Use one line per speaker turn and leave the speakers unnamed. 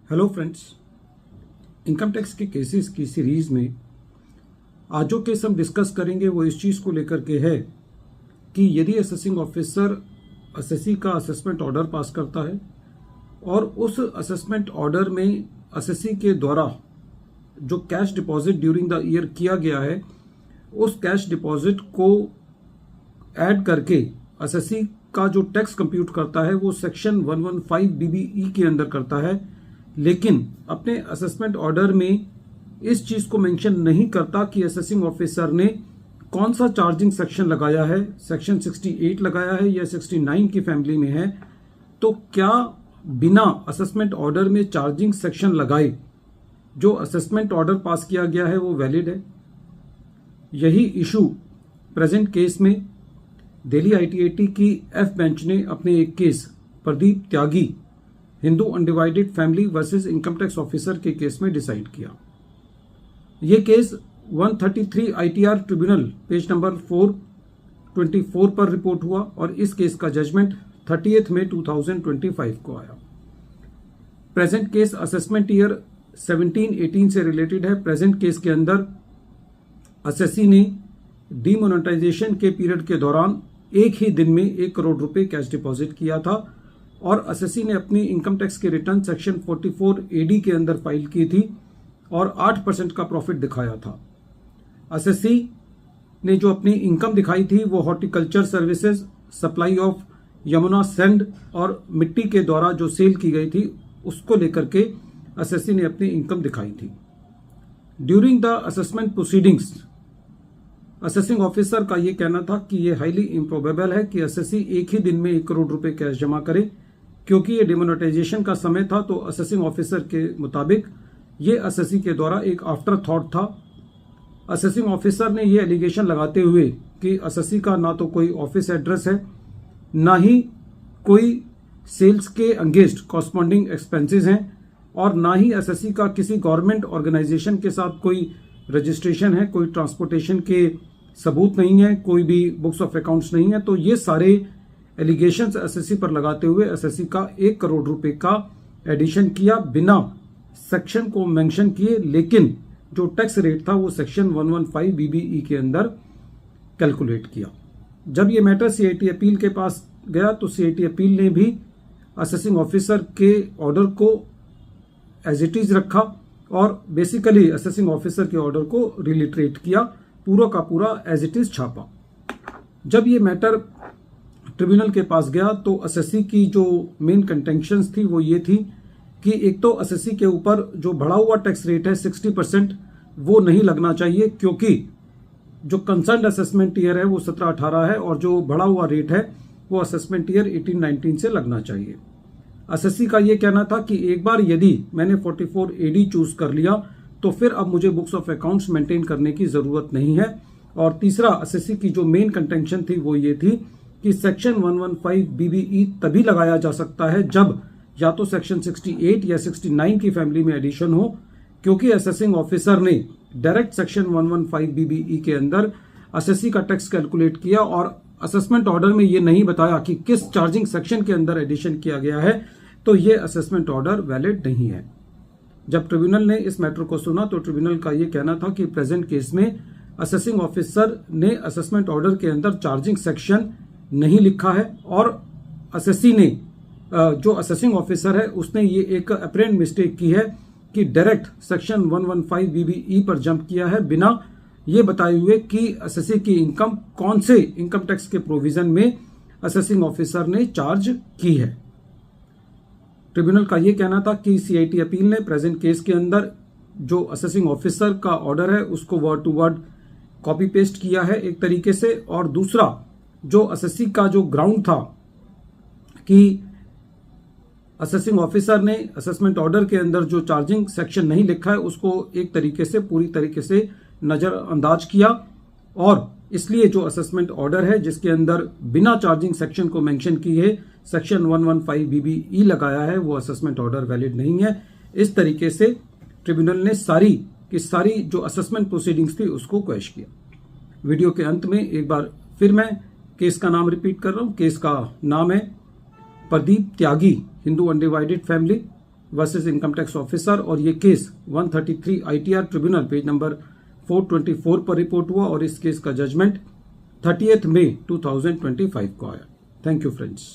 Hello friends, income tax के cases की series में आज जो केस हम डिस्कस करेंगे वो इस चीज़ को लेकर के है कि यदि असेसिंग ऑफिसर असेसी का असेसमेंट ऑर्डर पास करता है और उस असेसमेंट ऑर्डर में असेसी के द्वारा जो cash deposit during the year किया गया है उस कैश डिपॉजिट को ऐड करके असेसी का जो टैक्स कंप्यूट करता है वो सेक्शन 115 BBE के अंदर करता है, लेकिन अपने असेसमेंट ऑर्डर में इस चीज को मेंशन नहीं करता कि असेसिंग ऑफिसर ने कौन सा चार्जिंग सेक्शन लगाया है, सेक्शन 68 लगाया है या 69 की फैमिली में है। तो क्या बिना असेसमेंट ऑर्डर में चार्जिंग सेक्शन लगाए जो असेसमेंट ऑर्डर पास किया गया है वो वैलिड है? यही इशू प्रेजेंट केस में दिल्ली ITAT की F बेंच ने अपने एक case Pradeep Tyagi Hindu undivided family versus income tax officer के केस में डिसाइड किया। यह case 133 ITR tribunal page number 424 पर रिपोर्ट हुआ और इस केस का जजमेंट 30 मई 2025 को आया। प्रेजेंट केस असेसमेंट ईयर 17-18 से रिलेटेड है। प्रेजेंट केस के अंदर असेसी ने डीमोनेटाइजेशन के पीरियड के दौरान एक ही दिन में 1 करोड़ रुपए कैश डिपॉजिट किया था और असेसी ने अपनी इनकम टैक्स के रिटर्न सेक्शन 44 AD के अंदर फाइल की थी और 8% का प्रॉफिट दिखाया था। असेसी ने जो अपनी इनकम दिखाई थी वो horticulture services, supply of Yamuna sand और मिट्टी के द्वारा जो सेल की गई थी उसको लेकर के असेसी ने अपनी इनकम दिखाई थी। During the assessment proceedings assessing officer का यह कहना था कि यह हाईली इम्प्रोबेबल है कि असेसी एक ही दिन में 1 करोड़ रुपए कैश जमा करे, क्योंकि यह डिमोनेटाइजेशन का समय था। तो असेसिंग ऑफिसर के मुताबिक यह असेसी के द्वारा एक आफ्टर थॉट था। असेसिंग ऑफिसर ने यह एलिगेशन लगाते हुए कि असेसी का ना तो कोई ऑफिस एड्रेस है, ना ही कोई सेल्स के अंगेंस्ट कॉरस्पॉन्डिंग एक्सपेंसेस हैं और ना ही असेसी का किसी गवर्नमेंट ऑर्गेनाइजेशन के साथ कोई रजिस्ट्रेशन है, कोई ट्रांसपोर्टेशन के सबूत नहीं है, कोई भी बुक्स ऑफ अकाउंट्स नहीं है। तो ये सारे एलिगेशंस असेसी पर लगाते हुए असेसी का 1 करोड़ रुपए का एडिशन किया बिना सेक्शन को मेंशन किए, लेकिन जो टैक्स रेट था वो सेक्शन 115 BBE के अंदर कैलकुलेट किया। जब ये मैटर CIT अपील के पास गया तो CIT अपील ने भी असेसिंग ऑफिसर के ऑर्डर को एज इट इज रखा और बेसिकली असेसिंग ऑफिसर के ऑर्डर को रिलिटरेट किया, पूरा का पूरा एज इट इज छापा। जब ये मैटर ट्रिब्यूनल के पास गया तो असेसी की जो मेन कंटेंशंस थी वो ये थी कि एक तो असेसी के ऊपर जो बढ़ा हुआ टैक्स रेट है 60% वो नहीं लगना चाहिए, क्योंकि जो कंसर्न असेसमेंट ईयर है वो 17-18 है और जो बढ़ा हुआ रेट है वो असेसमेंट ईयर 18-19 से लगना चाहिए। असेसी का ये कहना था कि एक बार यदि मैंने 44 AD चूज कर लिया तो फिर अब मुझे बुक्स ऑफ अकाउंट्स मेंटेन करने की जरूरत नहीं है। और तीसरा, असेसी की जो मेन कंटेंशन थी वो ये थी कि सेक्शन 115 BBE तभी लगाया जा सकता है जब या तो सेक्शन 68 या 69 की फैमिली में एडिशन हो, क्योंकि असेसिंग ऑफिसर ने डायरेक्ट सेक्शन 115 BBE के अंदर असेसी का टैक्स कैलकुलेट किया और असेसमेंट ऑर्डर में ये नहीं बताया कि किस चार्जिंग सेक्शन के अंदर एडिशन किया गया है, तो ये असेसमेंट ऑर्डर वैलिड नहीं है। जब ट्रिब्यूनल ने इस मैटर को सुना तो ट्रिब्यूनल का ये कहना था कि प्रेजेंट केस में असेसिंग ऑफिसर ने असेसमेंट ऑर्डर के अंदर चार्जिंग सेक्शन नहीं लिखा है और असेसी ने जो असेसिंग ऑफिसर है उसने ये एक अपरेंट मिस्टेक की है कि डायरेक्ट सेक्शन 115 BBE पर जंप किया है बिना ये बताए हुए कि असेसी की इनकम कौन से इनकम टैक्स के प्रोविजन में असेसिंग ऑफिसर ने चार्ज की है। ट्रिब्यूनल का यह कहना था कि CIT अपील ने प्रेजेंट केस के अंदर जो असेसिंग ऑफिसर का ऑर्डर है उसको word to word copy paste किया है एक तरीके से, और दूसरा जो असेसी का जो ग्राउंड था कि असेसिंग ऑफिसर ने असेसमेंट ऑर्डर के अंदर जो चार्जिंग सेक्शन नहीं लिखा है उसको एक तरीके से पूरी तरीके से नजरअंदाज किया और इसलिए जो असेसमेंट ऑर्डर है जिसके अंदर बिना चार्जिंग सेक्शन को मेंशन किए सेक्शन 115 BBE लगाया है वो असेसमेंट ऑर्डर वैलिड नहीं है। इस तरीके से ट्रिब्यूनल ने सारी की सारी जो असेसमेंट प्रोसीडिंग्स थी उसको क्वैश किया। वीडियो के अंत में एक बार फिर मैं केस का नाम रिपीट कर रहा हूं। केस का नाम है Pradeep Tyagi Hindu undivided family versus income tax officer, और ये case 133 ITR tribunal page number 424 पर रिपोर्ट हुआ और इस केस का जजमेंट 30 मई 2025 को आया। Thank you friends.